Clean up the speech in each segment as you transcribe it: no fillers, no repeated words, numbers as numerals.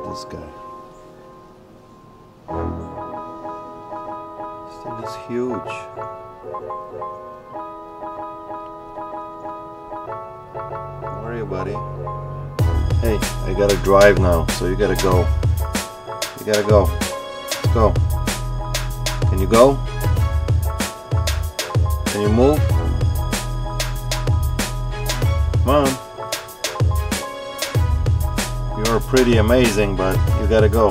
at this guy. This thing is huge. How are you, buddy? Hey, I gotta drive now, so you gotta go. You gotta go. Let's go. Can you go? Can you move? Come on. You're pretty amazing, but you gotta go.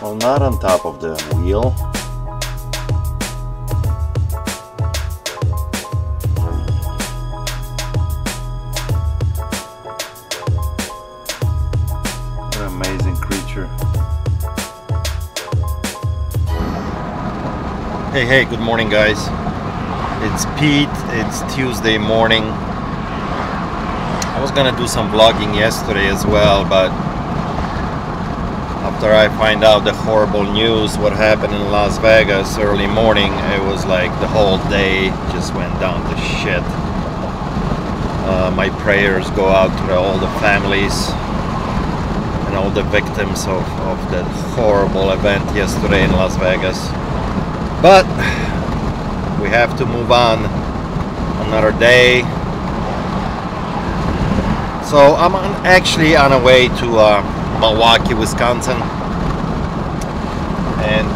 Well, not on top of the wheel. What an amazing creature. Hey, good morning, guys. It's Pete. It's Tuesday morning. I was gonna do some vlogging yesterday as well, but after I find out the horrible news what happened in Las Vegas early morning, it was like the whole day just went down to shit. My prayers go out to all the families and all the victims of that horrible event yesterday in Las Vegas. But we have to move on. Another day. So I'm actually on a way to Milwaukee, Wisconsin, and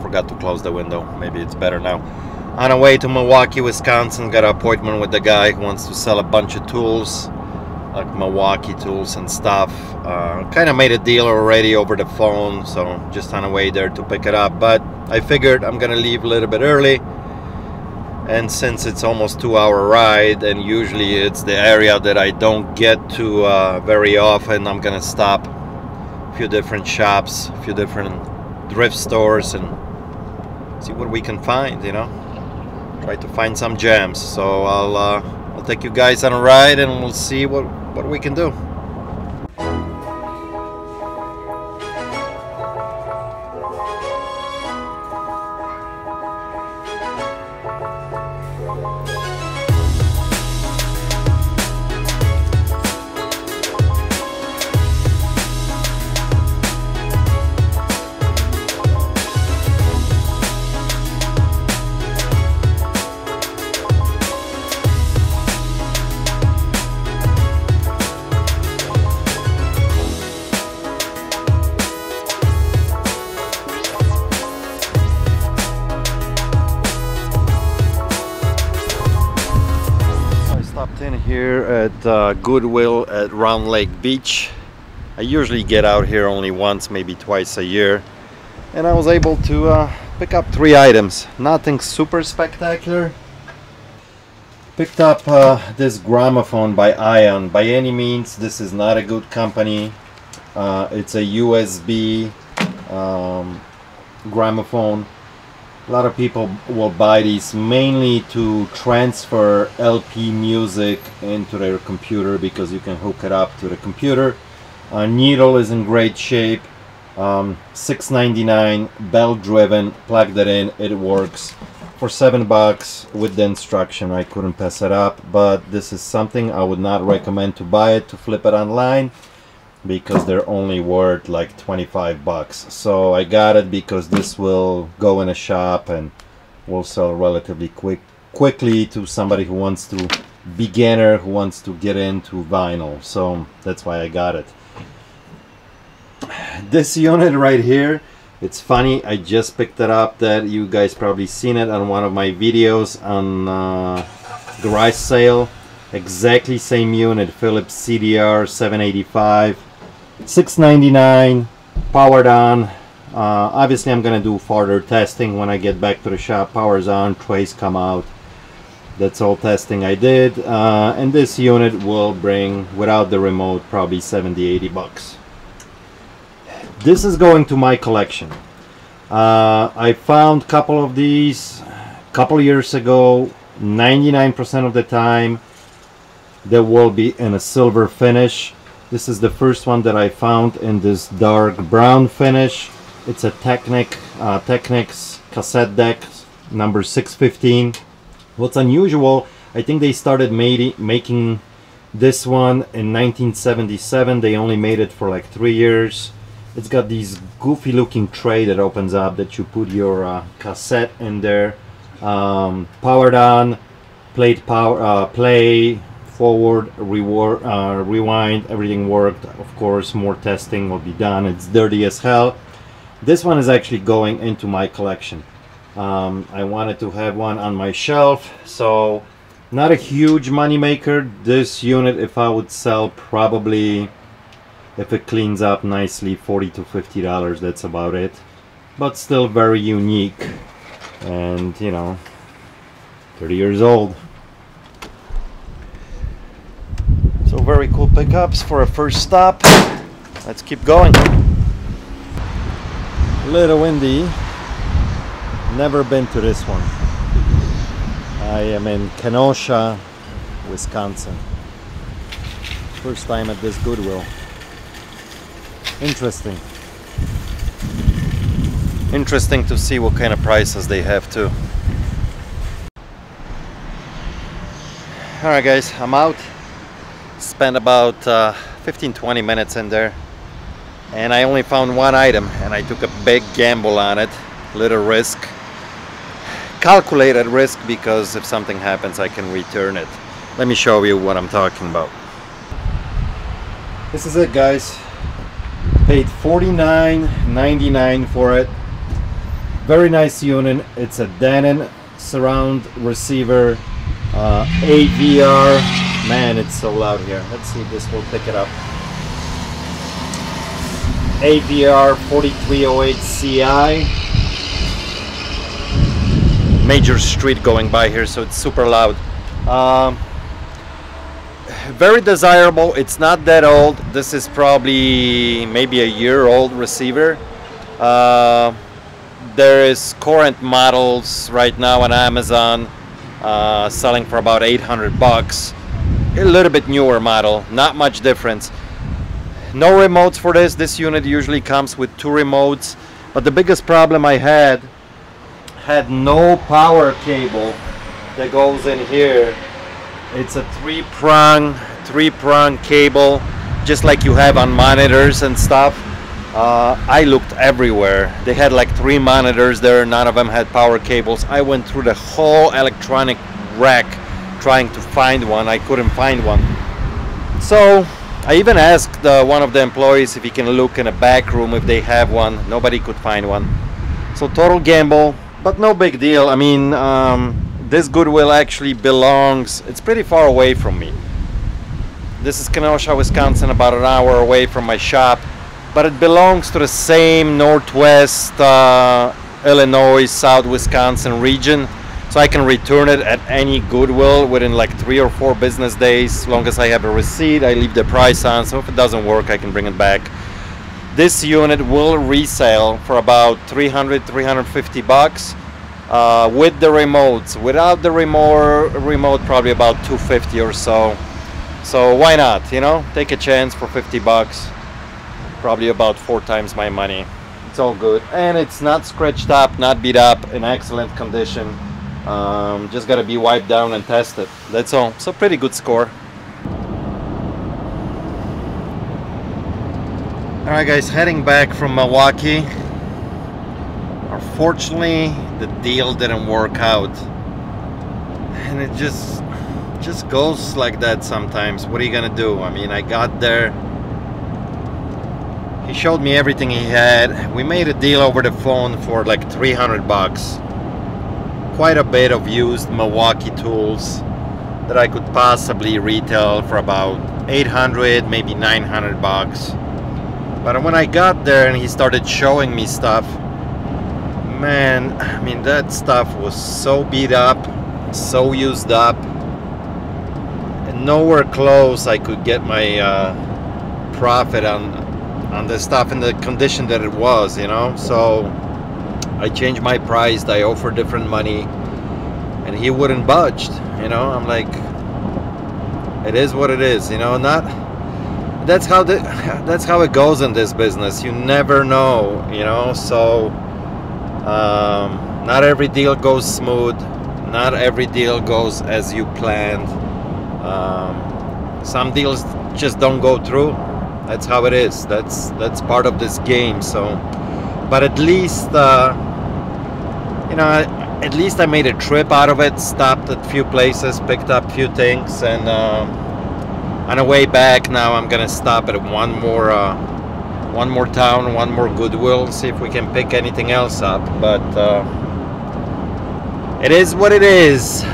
forgot to close the window. Maybe it's better now. On a way to Milwaukee, Wisconsin. Got an appointment with the guy who wants to sell a bunch of tools, like Milwaukee tools and stuff. Kind of made a deal already over the phone, so just on the way there to pick it up. But I figured I'm gonna leave a little bit early, and since it's almost 2-hour ride, and usually it's the area that I don't get to very often, I'm gonna stop a few different shops, a few different thrift stores, and see what we can find, you know, try to find some gems. So I'll take you guys on a ride, and we'll see what we can do. In here at Goodwill at Round Lake Beach. I usually get out here only once, maybe twice a year, and I was able to pick up 3 items. Nothing super spectacular. Picked up this gramophone by Ion. By any means, this is not a good company. It's a USB gramophone. A lot of people will buy these mainly to transfer LP music into their computer because you can hook it up to the computer. Needle is in great shape. $6.99, belt driven. Plugged it in, it works. For $7 with the instruction, I couldn't pass it up. But this is something I would not recommend to buy it, to flip it online, because they're only worth like $25. So I got it because this will go in a shop and will sell relatively quickly to somebody who wants to, beginner who wants to get into vinyl. So that's why I got it. This unit right here, it's funny, I just picked it up. That you guys probably seen it on one of my videos on garage sale. Exactly same unit, Philips CDR 785. $6.99, powered on. Obviously I'm gonna do further testing when I get back to the shop. Power's on, trays come out. That's all testing I did. And this unit will bring, without the remote, probably $70–80. This is going to my collection. I found a couple of these a couple years ago. 99% of the time they will be in a silver finish. This is the first one that I found in this dark brown finish. It's a Technics cassette deck number 615. What's unusual, I think they started making this one in 1977. They only made it for like 3 years. It's got these goofy looking tray that opens up that you put your cassette in there. Powered on, play, forward, rewind, everything worked. Of course, more testing will be done. It's dirty as hell. This one is actually going into my collection. I wanted to have one on my shelf, so not a huge money maker. This unit, if I would sell, probably, if it cleans up nicely, $40 to $50. That's about it, but still very unique. And you know, 30 years old. So very cool pickups for a first stop. Let's keep going. A little windy. Never been to this one. I am in Kenosha, Wisconsin. First time at this Goodwill. Interesting. Interesting to see what kind of prices they have too. Alright guys, I'm out. Spent about 15-20 minutes in there. And I only found one item, and I took a big gamble on it. Little risk. Calculated risk, because if something happens I can return it. Let me show you what I'm talking about. This is it guys. Paid $49.99 for it. Very nice unit. It's a Denon surround receiver, AVR. Man, it's so loud here. Let's see if this will pick it up. AVR 4308 CI. Major street going by here, so it's super loud. Very desirable. It's not that old. This is probably maybe a year old receiver. There is current models right now on Amazon selling for about $800. A little bit newer model, not much difference. No remotes for this. This unit usually comes with 2 remotes, but the biggest problem I had no power cable that goes in here. It's a three-prong cable, just like you have on monitors and stuff. I looked everywhere. They had like 3 monitors there. None of them had power cables. I went through the whole electronic rack trying to find one. I couldn't find one. So I even asked one of the employees if he can look in a back room if they have one. Nobody could find one. So total gamble, but no big deal. I mean, this Goodwill actually belongs, it's pretty far away from me. This is Kenosha, Wisconsin, about an hour away from my shop, but it belongs to the same Northwest Illinois, South Wisconsin region. So I can return it at any Goodwill within like 3 or 4 business days. As long as I have a receipt, I leave the price on, so if it doesn't work, I can bring it back. This unit will resell for about $300–350 with the remotes. Without the remote, probably about $250 or so. So why not, you know? Take a chance for $50. Probably about 4 times my money. It's all good, and it's not scratched up, not beat up, in excellent condition. Just gotta be wiped down and tested. That's all. So pretty good score. Alright guys, heading back from Milwaukee. Unfortunately, the deal didn't work out. And it just goes like that sometimes. What are you gonna do? I mean, I got there. He showed me everything he had. We made a deal over the phone for like $300. Quite a bit of used Milwaukee tools that I could possibly retail for about $800, maybe $900. But when I got there and he started showing me stuff, man, I mean, that stuff was so beat up, so used up, and nowhere close I could get my profit on the stuff in the condition that it was, you know. So I changed my price. I offered different money, and he wouldn't budge. You know, I'm like, it is what it is. You know, that's how it goes in this business. You never know. You know, so not every deal goes smooth. not every deal goes as you planned. Some deals just don't go through. That's how it is. That's part of this game. So, but at least you know, at least I made a trip out of it. Stopped at a few places, picked up a few things, and on the way back now I'm gonna stop at one more town, one more Goodwill, see if we can pick anything else up. But it is what it is.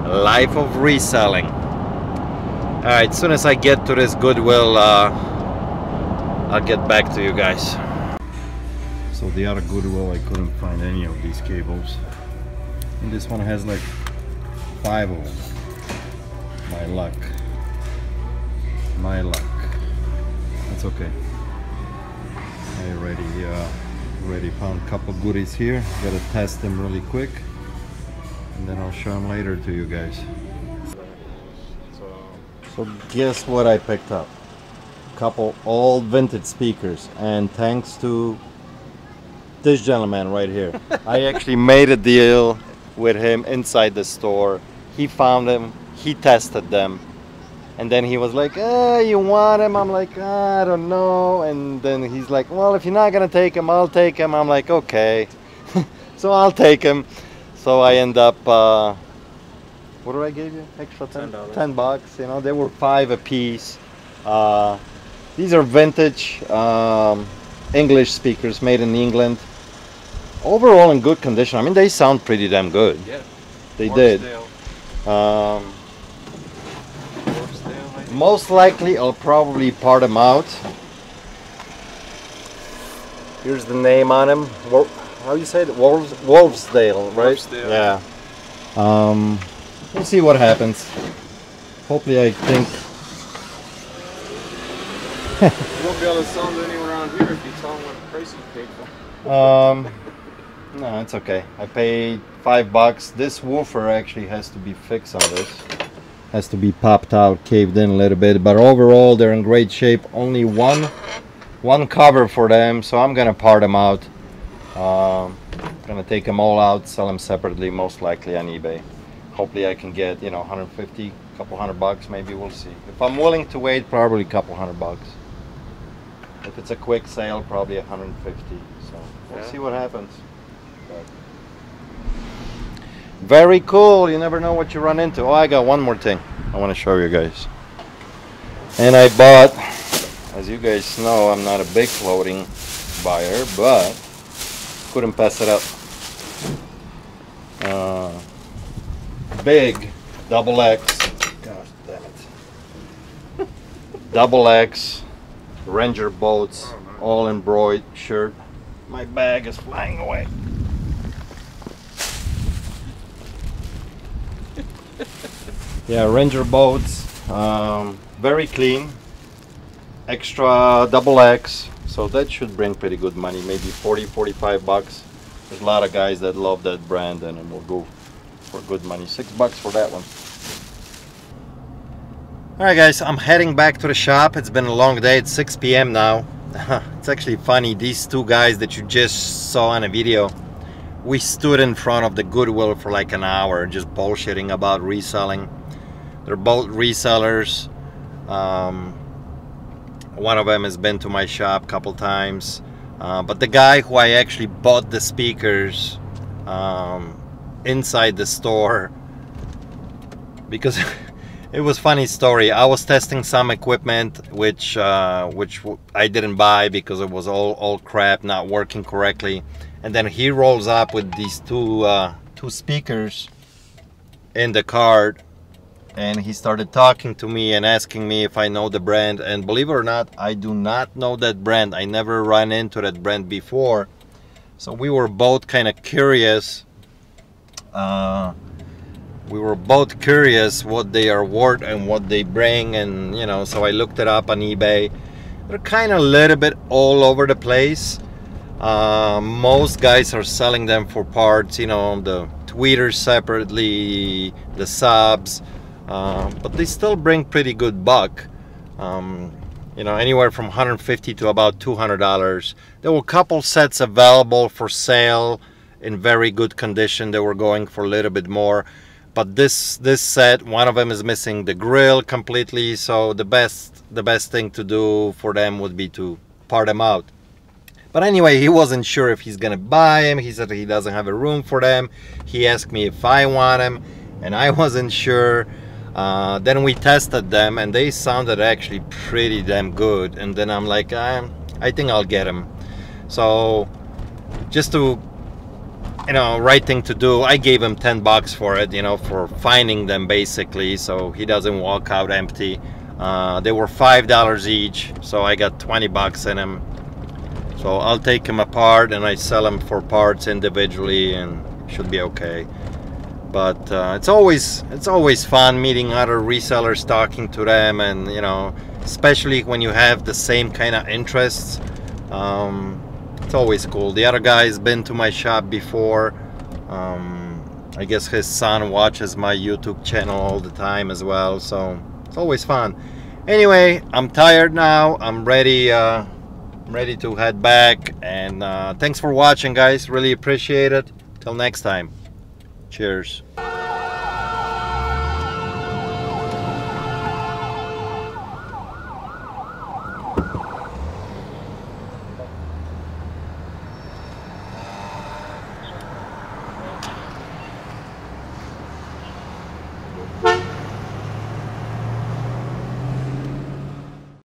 Life of reselling. Alright, as soon as I get to this Goodwill, I'll get back to you guys. So the other Goodwill, I couldn't find any of these cables. And this one has like 5 of them. My luck. My luck. That's okay. I already found a couple goodies here. Gotta test them really quick. And then I'll show them later to you guys. So guess what I picked up? Couple old vintage speakers, and thanks to this gentleman right here. I actually made a deal with him inside the store. He found them, he tested them, and then he was like, you want them? I'm like, I don't know. And then he's like, well, if you're not gonna take them, I'll take them. I'm like, okay. So I'll take them. So I end up what did I give you? Extra $10? $10, you know, they were 5 a piece. These are vintage English speakers made in England. Overall in good condition. I mean, they sound pretty damn good. Yeah. They did. Most likely I'll probably part them out. Here's the name on them. How do you say it? Wolfsdale, right? Wolfsdale. Yeah. We'll see what happens. Hopefully, I think. You won't be able to sell them to anyone around here if you tell them what price you paid for. No, it's okay. I paid $5. This woofer actually has to be fixed on this. Has to be popped out, caved in a little bit. But overall, they're in great shape. Only one cover for them, so I'm gonna part them out. Gonna take them all out, sell them separately, most likely on eBay. Hopefully I can get, you know, 150, a couple $100, maybe. We'll see. If I'm willing to wait, probably a couple $100. If it's a quick sale, probably 150. So we'll see what happens. But very cool. You never know what you run into. Oh, I got one more thing I want to show you guys. And I bought, as you guys know, I'm not a big clothing buyer, but couldn't pass it up. Big double X, gosh damn it, double X Ranger Boats, all embroidered shirt. My bag is flying away. Yeah, Ranger Boats, very clean, extra double X, so that should bring pretty good money, maybe 40, 45 bucks. There's a lot of guys that love that brand, and it will go for good money. $6 for that one. Alright guys, I'm heading back to the shop. It's been a long day. It's 6 p.m. now. It's actually funny, these two guys that you just saw in a video, we stood in front of the Goodwill for like an hour just bullshitting about reselling. They're both resellers. One of them has been to my shop a couple times, but the guy who I actually bought the speakers inside the store, because it was funny story. I was testing some equipment which I didn't buy because it was all crap, not working correctly, and then he rolls up with these two speakers in the cart, and he started talking to me and asking me if I know the brand. And believe it or not, I do not know that brand. I never ran into that brand before, so we were both kind of curious. We were both curious what they are worth and what they bring, and you know, so I looked it up on eBay. They're kind of a little bit all over the place. Most guys are selling them for parts, you know, the tweeters separately, the subs, but they still bring pretty good buck. You know, anywhere from $150 to about $200. There were a couple sets available for sale in very good condition. They were going for a little bit more, but this set, one of them is missing the grill completely, so the best thing to do for them would be to part them out. But anyway, he wasn't sure if he's gonna buy them. He said he doesn't have a room for them. He asked me if I want them, and I wasn't sure. Then we tested them, and they sounded actually pretty damn good. And then I'm like, I think I'll get them. So just to, you know, right thing to do, I gave him 10 bucks for it, you know, for finding them basically, so he doesn't walk out empty. They were $5 each, so I got 20 bucks in them. So I'll take them apart and I sell them for parts individually, and should be okay. But it's always fun meeting other resellers, talking to them, and you know, especially when you have the same kind of interests. It's always cool. The other guy's been to my shop before. I guess his son watches my YouTube channel all the time as well, so it's always fun. Anyway, I'm tired now. I'm ready to head back, and thanks for watching, guys. Really appreciate it. Till next time. Cheers.